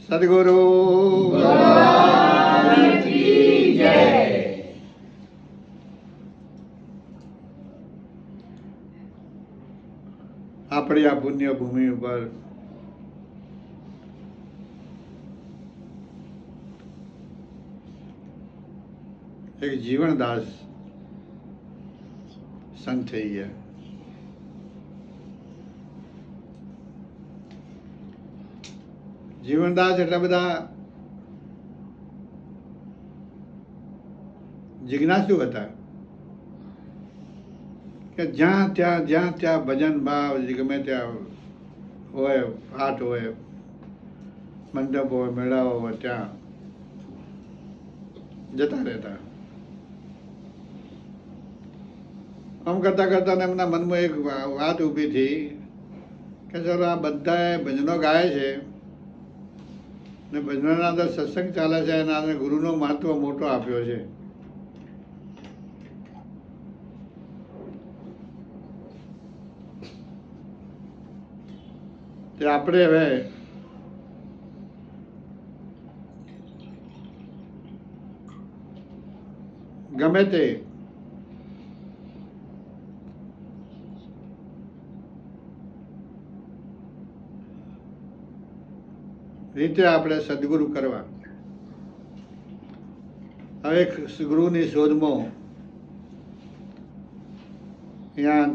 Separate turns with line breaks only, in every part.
સદગુરુ આપણી આ પુણ્ય ભૂમિ ઉપર એક જીવનદાસ સંત થઈ ગયા. જીવનદાસ એટલા બધા જિજ્ઞાસુ હતા કે જ્યાં ત્યાં ભજન ભાવ ગમે ત્યાં હોય, પાઠ હોય, મંડપ હોય, મેળાઓ હોય, ત્યાં જતા રહેતા. આમ કરતા કરતા એમના મનમાં એક વાત ઊભી થઈ કે ચલો આ બધા ભજનો ગાય છે ને ભજનોના અંદર સત્સંગ ચાલે છે, એના અંદર ગુરુનો મહત્વ મોટો આપ્યો છે. તે આપણે હવે ગમે તે રીતે આપણે સદગુરુ કરવા. હવે ગુરુની શોધમાં ત્યાં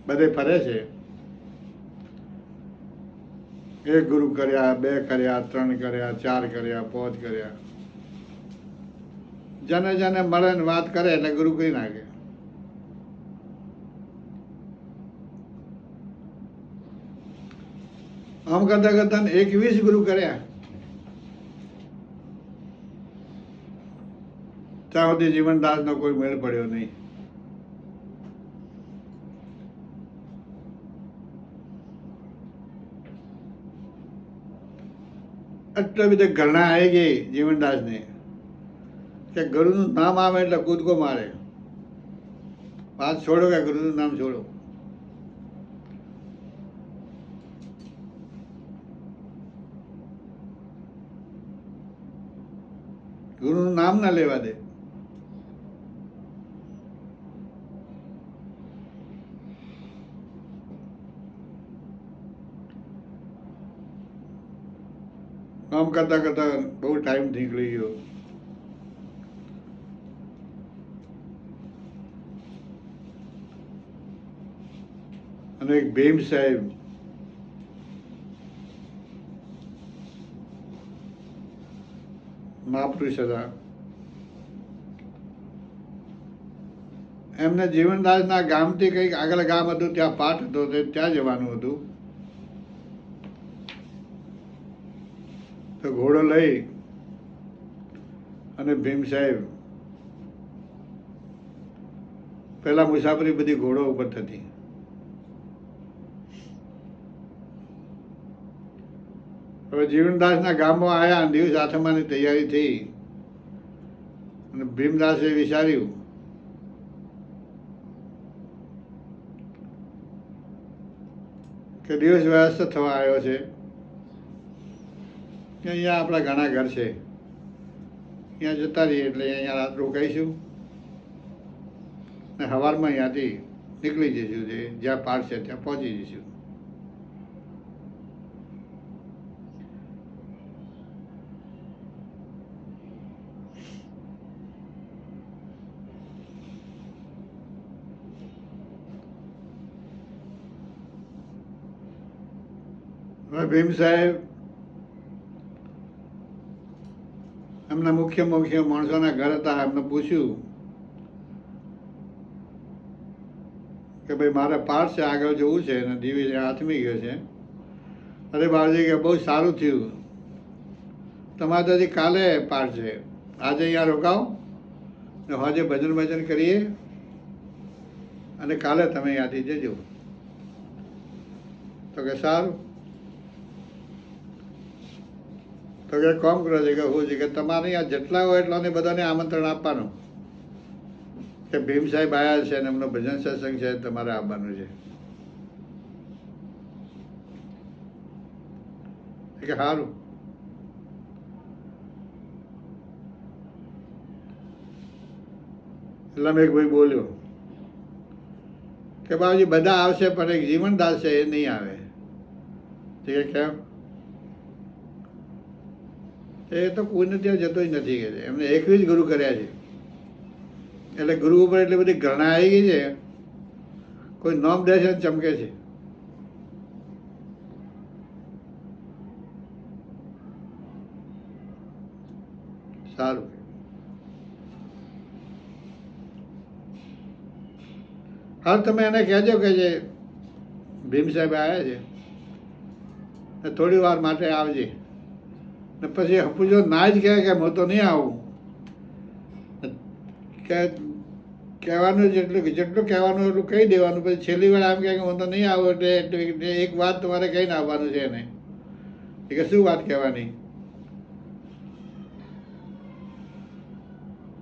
બધે ફરે છે. એક ગુરુ કર્યા, 2 કર્યા, 3 કર્યા, 4 કર્યા, 5 કર્યા. જેને મળે ને વાત કરે એટલે ગુરુ કહી નાખે. આમ કરતા કરતા 21 ગુરુ કર્યા. ત્યાં સુધી જીવનદાસ નો કોઈ મેળ પડ્યો નહીં. એટલી બધી ઘરણા આવી ગઈ જીવનદાસ ને કે ગુરુનું નામ આવે એટલે કૂદકો મારે. વાત છોડો કે ગુરુનું નામ છોડો. ગુરુનું નામ ના લેવા દે. કામ કરતા કરતા બહુ ટાઈમ નીકળી ગયો. અને એક ભીમ સાહેબ મહાપુરુષ હતા. એમને જીવનદાસના ગામથી કંઈક આગળ ગામ હતું, ત્યાં પાઠ હતો, ત્યાં જવાનું હતું. તો ઘોડો લઈ અને ભીમ સાહેબ પહેલા મુસાફરી બધી ઘોડો ઉપર થતી. હવે જીવનદાસના ગામમાં આવ્યા, દિવસ આઠમાની તૈયારી થઈ અને ભીમદાસે વિચાર્યું કે દિવસ વ્યસ્ત થવા આવ્યો છે કે અહીંયા આપણા ઘણા ઘર છે, ત્યાં જતા રહીએ એટલે અહીંયા રાત રોકાઈશું ને સવારમાં અહીંયાથી નીકળી જઈશું, જ્યાં પાઠ છે ત્યાં પહોંચી જઈશું. હવે ભીમ સાહેબ એમના મુખ્ય માણસોના ઘર હતા. એમને પૂછ્યું કે ભાઈ મારે પાઠ છે, આગળ જવું છે અને દિવસ આથમી ગયો છે. અરે બાળજી કે બહુ સારું થયું, તમારે તો હજી કાલે પાઠ છે, આજે અહીંયા રોકાવો ને આજે ભજન કરીએ અને કાલે તમે અહીંયાથી જજો. તો કે સારું. તો કે કોમ કરો છે કે શું છે કે તમારે અહીંયા જેટલા હોય એટલાને બધાને આમંત્રણ આપવાનું કે ભીમ સાહેબ આવ્યા છે અને એમનો ભજન સત્સંગ છે, તમારે આવવાનું છે. કે સારું. એટલે મેં એક ભાઈ બોલ્યો કે બાબુજી બધા આવશે પણ એક જીવનદાસ છે એ નહીં આવે. કે કેમ? એ તો કોઈને ત્યાં જતો જ નથી કે એમને 21 ગુરુ કર્યા છે એટલે ગુરુ ઉપર એટલી બધી ઘૃણા આવી ગઈ છે, કોઈ નામ દે છે ચમકે છે. સારું. હા તમે એને કહેજો કે જે ભીમ સાહેબ આવ્યા છે ને થોડી વાર માટે આવજે. ને પછી હપુજો ના જ કહે કે હું તો નહીં આવું, કે કહેવાનું જેટલું કહેવાનું એટલું કહી દેવાનું. પછી છેલ્લી વાર આમ કહે કે હું તો નહીં આવું એટલે એક વાત તમારે કહીને આવવાનું છે એને. કે શું વાત કહેવાની?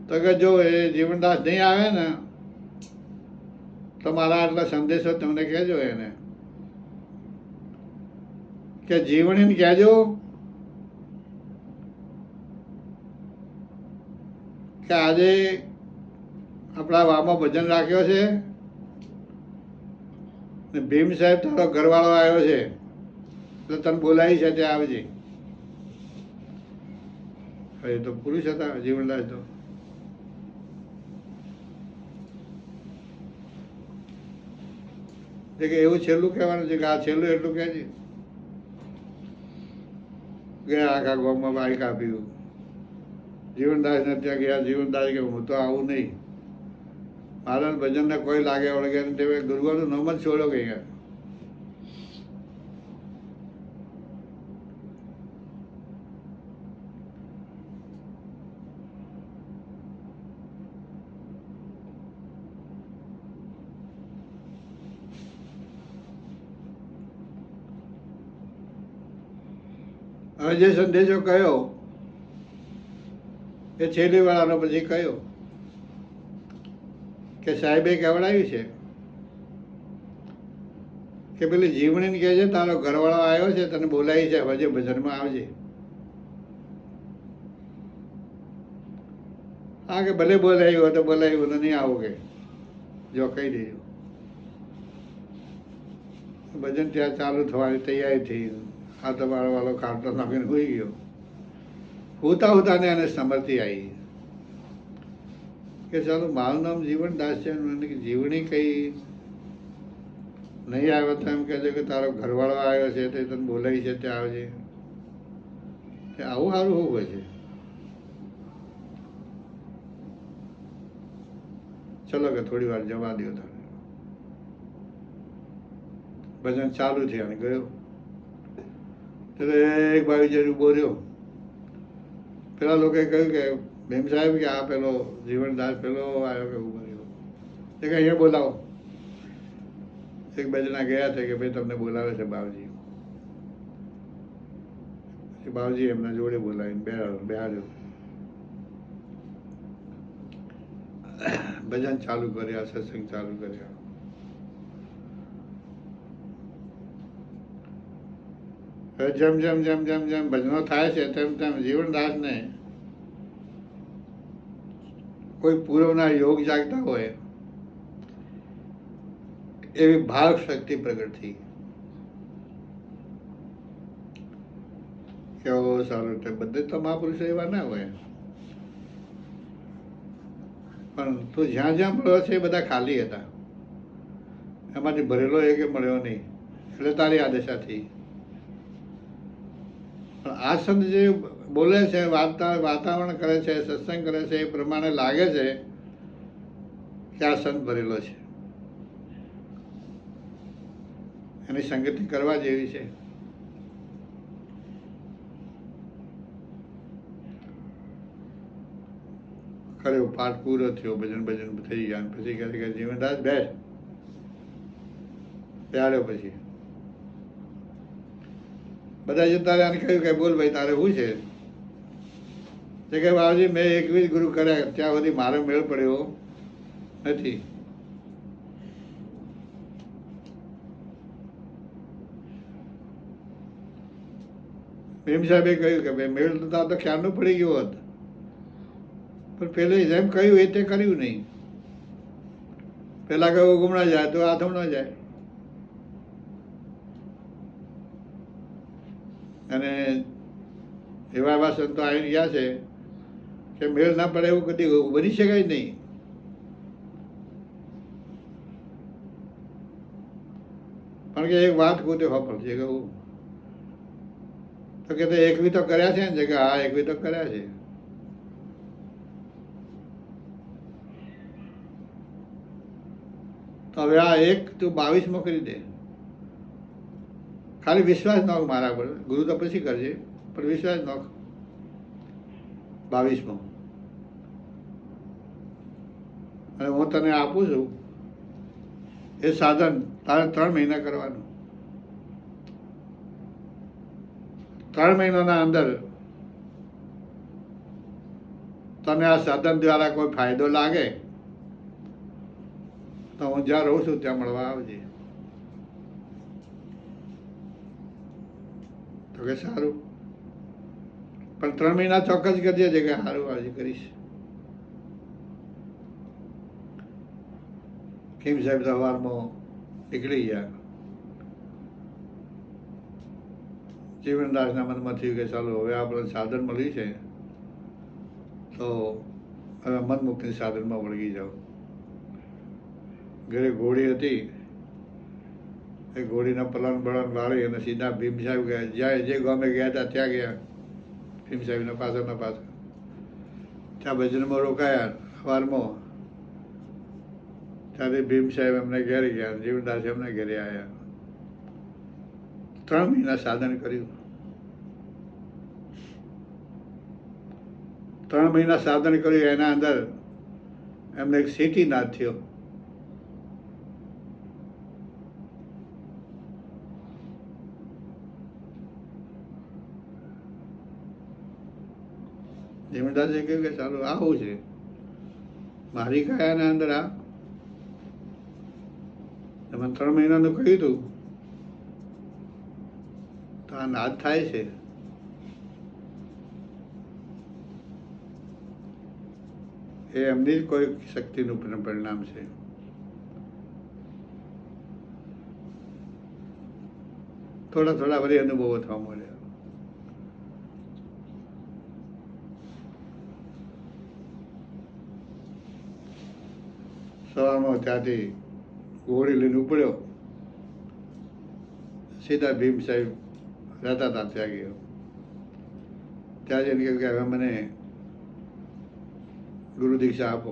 તો કે જો એ જીવનદાસ નહીં આવે ને તો મારા આટલા સંદેશો તમને કહેજો એને કે જીવણીને કહેજો કે આજે આપણા વામાં ભજન રાખ્યો છે ને ભીમ સાહેબ તારો ઘરવાળો આવ્યો છે એટલે તને બોલાવી છે ત્યાં આવજે. એ તો પુરુષ હતા જીવનદાસ તો. કે એવું છેલ્લું કહેવાનું છે કે આ છેલ્લું એટલું કહેજે કે આખા ગામમાં બાઈક આપ્યું. જીવનદાસ ને ત્યાં ગયા. જીવનદાસ કે હું તો આવું નહીં, મારા ભજનને કોઈ લાગે વળગે તે ગુરુવાનું નામ જ છોડો કે ગયા. હવે જે સંદેશો કયો એ છેલ્લી વાળાનો પછી કયો કે સાહેબે કહેવડાવ્યું છે કે પેલી જીવણીને કહે છે તારો ઘરવાળો આવ્યો છે તને બોલાવી છે હજે ભજનમાં આવજે. હા કે ભલે બોલાવ્યું હોય તો બોલાવ્યું નહીં આવું કે જો કહી દેજો. ભજન ત્યાં ચાલુ થવાની તૈયારી થઈ. આ તો મારો વાળો ખાટલો નાખીને હોઈ ગયો. હોતા હોતાને એને સમર્થી આવી કે ચાલો મારું નામ જીવનદાસ છે. જીવણી કઈ નહીં આવ્યો તો એમ કહેજો કે તારો ઘરવાળો આવ્યો છે તે તને બોલાવી છે ત્યાં આવજે. આવું સારું હોવું હોય છે. ચલો કે થોડી વાર જવા દો. તારે ભજન ચાલુ થયા અને ગયો. એક ભાઈ જરૂર બોલ્યો. પેલા લોકોએ કહ્યું કે ભીમ સાહેબ કે આ પેલો જીવનદાસ પેલો આવ્યો કે ઉભો રહ્યો કે અહીંયા બોલાવો. એક બે જણા ગયા છે કે ભાઈ તમને બોલાવે છે બાવજી. બાવજી એમના જોડે બોલાવીને બેહાડ્યો. ભજન ચાલુ કર્યા, સત્સંગ ચાલુ કર્યા. જેમ જેમ જેમ જેમ જેમ ભજનો થાય છે તેમ તેમ જીવનદાસને કોઈ પૂર્વના યોગ જાગતા હોય એવી ભાવ શક્તિ પ્રગટ થઈ. કેવો સારું. બધે તો મહાપુરુષો એવા ના હોય પણ તું જ્યાં જ્યાં મળ્યો છે એ બધા ખાલી હતા. એમાંથી ભરેલો એક મળ્યો નહીં એટલે તારી આ દશા થઈ. પણ આ સંત જે બોલે છે, વાતાવરણ કરે છે, સત્સંગ કરે છે, એ પ્રમાણે લાગે છે કે આ સંત ભરેલો છે. એની સંગતિ કરવા જેવી છે. કર્યો, પાઠ પૂરો થયો, ભજન થઈ ગયા. પછી કહે જીવનદાસ બેસ. બેહાડ્યો. પછી બધા જતા રહ્યા. કહ્યું કે બોલ ભાઈ તારે શું છે? તે કે બાબુજી મેં 21 ગુરુ કર્યા, ત્યાં સુધી મારો મેળ પડ્યો નથી. ભીમ સાહેબે કહ્યું કે ભાઈ મેળ તો ખ્યાલનું પડી ગયો હોત, પણ પેલે જેમ કહ્યું એ તે કર્યું નહીં. પેલા કહ્યું ગુમણા જાય તો આથમ ન જાય. અને એવા એવા સંતો આવીને ગયા છે કે મેળ ના પડે એવું કદી બની શકાય નહીં. પણ કે એક વાત પોતે વાપર છે કે તો કે એકવી તો કર્યા છે ને કે હા એકવી તો કર્યા છે. તો હવે આ એક તું 22 કરી દે. ખાલી વિશ્વાસ નોખ મારા પર, ગુરુ તો પછી કરજે, પણ વિશ્વાસ નોખ 22. અને હું તને આપું છું એ સાધન તારે 3 મહિના કરવાનું. 3 મહિનાના અંદર તને આ સાધન દ્વારા કોઈ ફાયદો લાગે તો હું જ્યાં રહું છું ત્યાં મળવા આવજે. તો કે સારું, પણ 3 મહિના ચોક્કસ કરજે છે કે સારું આજે કરીશ. ખીમ સાહેબ સવારમાં નીકળી ગયા. જીવનદાસના મનમાં થયું કે ચાલો હવે આપણે સાધન મળ્યું છે તો હવે મન મુક્તિ સાધનમાં વળગી જાઓ. ઘરે ઘોડી હતી, એ ઘોડીના પલન બળન વાળી અને સીધા ભીમ સાહેબ ગયા. જ્યાં જે ગામે ગયા હતા ત્યાં ગયા. ભીમ સાહેબના પાછળના પાછળ ત્યાં ભજનમાં રોકાયા. સવારમાં ત્યાંથી ભીમ સાહેબ એમને ઘેર ગયા, જીવનદાસ એમને ઘેરે આવ્યા. 3 મહિના સાધન કર્યું. 3 મહિના સાધન કર્યું. એના અંદર એમને એક સિટી નાદ થયો. જીવનદાસે કહ્યું કે ચાલો આવું છે મારી કાયાના અંદર આ તમે 3 મહિનાનું કહ્યું હતું તો આ નાદ થાય છે. એ એમની જ કોઈ શક્તિનું પરિણામ છે. થોડા થોડા વળી અનુભવો થવા મળ્યા. સવારમાં ત્યાંથી ઘોડી લઈને ઉપડ્યો, સીધા ભીમ સાહેબ રહેતા હતા ત્યાં ગયો. ત્યાં જઈને કહ્યું કે હવે મને ગુરુ દીક્ષા આપો.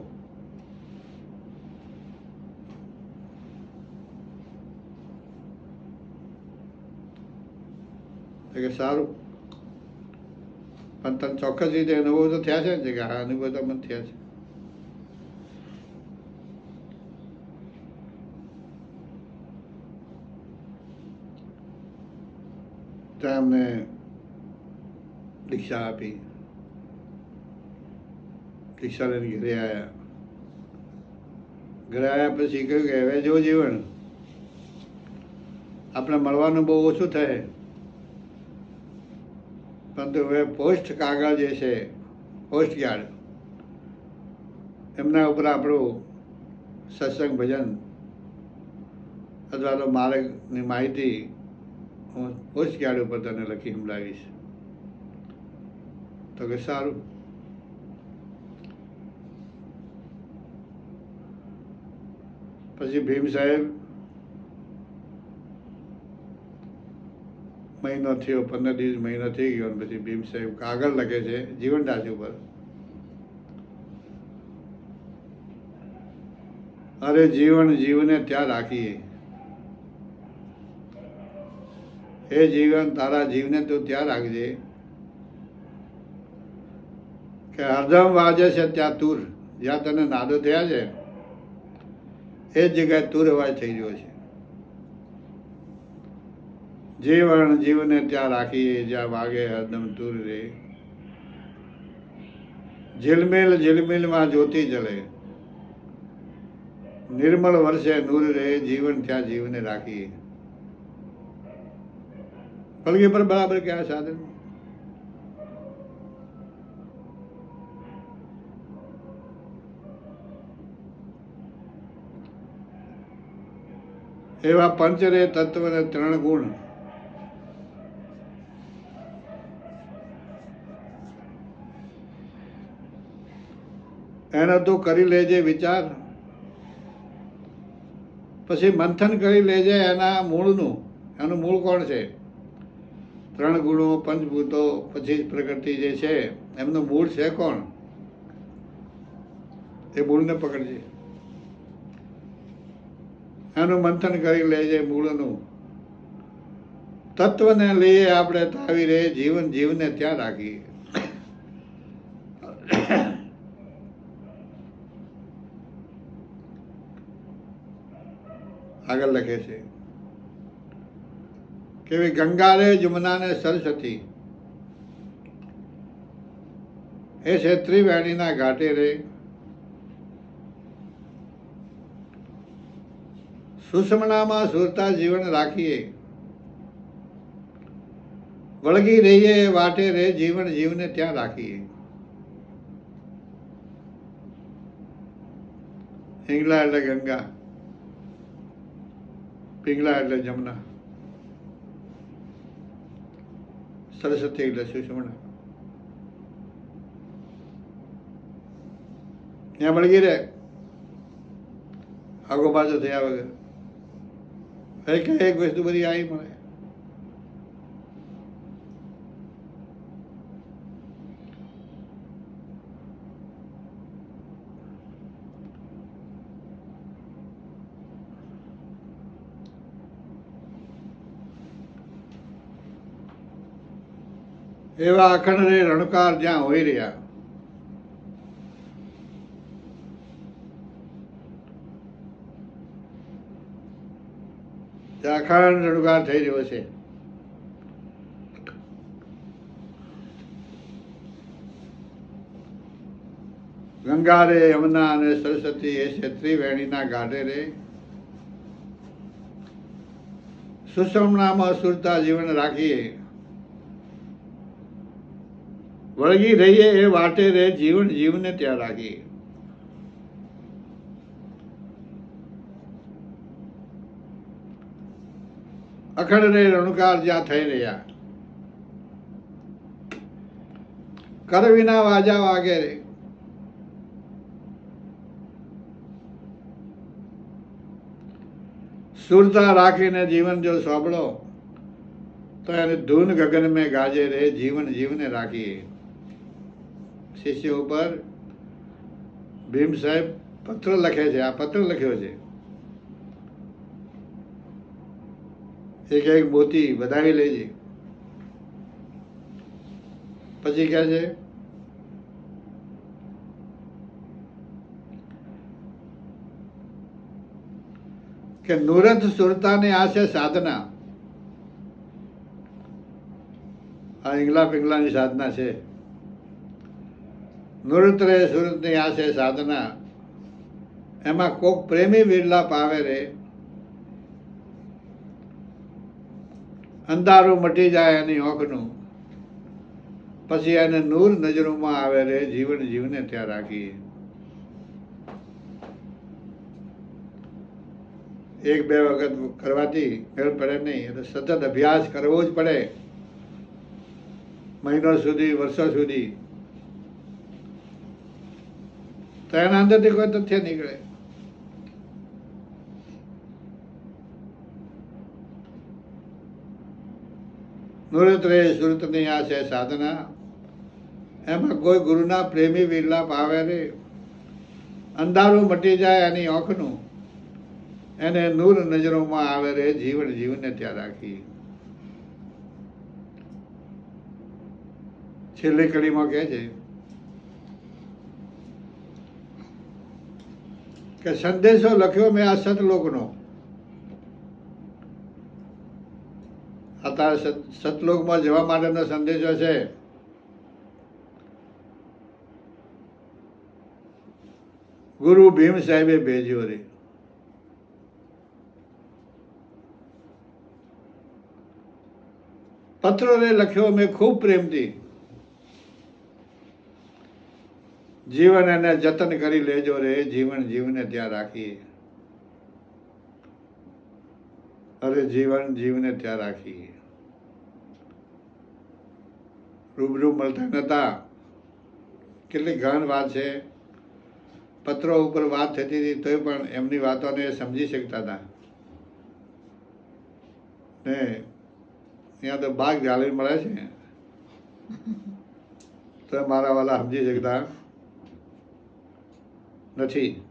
કે સારું, પણ તને ચોક્કસ રીતે અનુભવ તો થયા છે ને? કે હા અનુભવ તો મને થયા છે. ત્યાં અમને દીક્ષા આપી. દીક્ષા લઈને ઘરે આવ્યા. ઘરે આવ્યા પછી કહ્યું કે હવે જો જીવન આપણે મળવાનું બહુ ઓછું થાય, પરંતુ હવે પોસ્ટ કાગળ જે છે, પોસ્ટ કાર્ડ, એમના ઉપર આપણું સત્સંગ ભજન અથવા તો માર્ગની માહિતી હું પોસ્ટ કાર્ડ ઉપર તને લખી સંભળાવીશ. તો કે સારું. પછી ભીમ સાહેબ મહિનો થયો, 15 દિવસ મહિનો થઈ ગયો. પછી ભીમ સાહેબ કાગળ લખે છે જીવનદાસ ઉપર. અરે જીવન જીવને ત્યાં રાખીએ. હે જીવન, તારા જીવને તું ત્યાં રાખજે કે હરદમ વાજે છે ત્યાં તુર. જ્યાં તને નાદો થયા છે એ જ જગ્યાએ તુર અવાજ થઈ ગયો છે. જીવન જીવને ત્યાં રાખીએ જ્યાં વાગે હરદમ તુર રે. ઝિલમિલ ઝિલમિલમાં જ્યોતિ જલે, નિર્મળ વર્ષે નૂર રે. જીવન ત્યાં જીવને રાખીએ. પલકી પર બરાબર ક્યાં સાધન એવા પંચરે તત્વને 3 ગુણ એનો તું કરી લેજે વિચાર, પછી મંથન કરી લેજે એના મૂળનું. એનું મૂળ કોણ છે? 3 ગુણો, પંચભૂતો, પછી પ્રકૃતિ જે છે એમનું મૂળ છે કોણ? એ મૂળને પકડજે, એનું મંથન કરી લેજે મૂળનું. તત્વને લઈએ આપણે તાવી રે, જીવન જીવને ત્યાં રાખીએ. આગળ લખે છે કે ગંગા રે જમુના ને સરસ્વતી, એ છે ત્રિવેણીના ઘાટે રે. સુષમણામાં સુરતા જીવન રાખીએ, વળગી રહીએ એ વાટે રે, જીવન જીવને ત્યાં રાખીએ. હિંગલા એટલે ગંગા, પિંગલા એટલે જમુના, સરસ્વતી એટલે સુષમણા. ત્યાં વળગી રહે, આગો પાછો થયા વગર. એક વસ્તુ બધી આવી મળે. એવા અખંડ રે રણકાર જ્યાં હોઈ રહ્યા, ત્યાં અખંડ રણકાર થઈ રહ્યો છે. ગંગા રે, યમુના અને સરસ્વતી, એ છે ત્રિવેણીના ઘાટે રે. સુષમણામાં સુરતા જીવન રાખીએ, વળગી રહીએ એ વાટે રે, જીવન જીવને ત્યાં રાખીએ. અખંડ રે રણકાર જ્યાં થઈ રહ્યા, કર વિના વાજા વાગે રે. સુરતા રાખીને જીવન જો સોંપડો તો એને ધૂન ગગન મેં ગાજે રે, જીવન જીવને રાખીએ. શિષ્ય ઉપર ભીમ સાહેબ પત્ર લખે છે. આ પત્ર લખ્યો છે. એક એક મોતી વધાવી લેજે. પછી કહે છે કે નુરત સુરતાની આ છે સાધના. આ ઈંગલા પિંગલાની સાધના છે. નુરત રે સુરતની આ છે સાધના. એમાં કોક પ્રેમી વિરલાપ આવે રે, અંધારું મટી જાય એની આંખનું, પછી એને નૂર નજરોમાં આવે રે, જીવન જીવને ત્યાં રાખીએ. એક બે વખત કરવાથી મેળ પડે નહીં, એટલે સતત અભ્યાસ કરવો જ પડે, મહિનો સુધી, વર્ષો સુધી. તો એના અંદરથી કોઈ તથ્ય નીકળે. નુરત રે સુરતની આ છે સાધના. એમાં કોઈ ગુરુના પ્રેમી વિરલાપ આવે રે, અંધારું મટી જાય એની આંખનું, એને નૂર નજરોમાં આવે રે, જીવન જીવને ત્યાં રાખી. છેલ્લી કડીમાં કહે છે કે સંદેશો લખ્યો મેં આ સતલોકનો. અત્યારે સતલોકમાં જવા માટેનો સંદેશો છે. ગુરુ ભીમ સાહેબે ભેજ્યો રે. પત્રો રે લખ્યો મેં ખૂબ પ્રેમથી. જીવન એને જતન કરી લેજો રે, જીવન જીવને ત્યાં રાખીએ. અરે જીવન જીવને ત્યાં રાખી. રૂબરૂ મળતા નહોતા. કેટલી ઘણ વાત છે. પત્રો ઉપર વાત થતી હતી તોય પણ એમની વાતોને સમજી શકતા હતા ને ત્યાં તો બાગ ઝાલી મળે છે તો મારા વાલા સમજી શકતા નથી.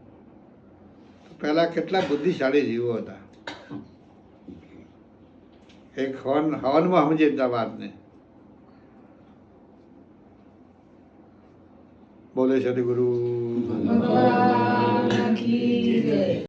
પહેલા કેટલા બુદ્ધિશાળી જીવો હતા. એક હવનમાં સમજી જતા વાતને. બોલે સદગુરુ.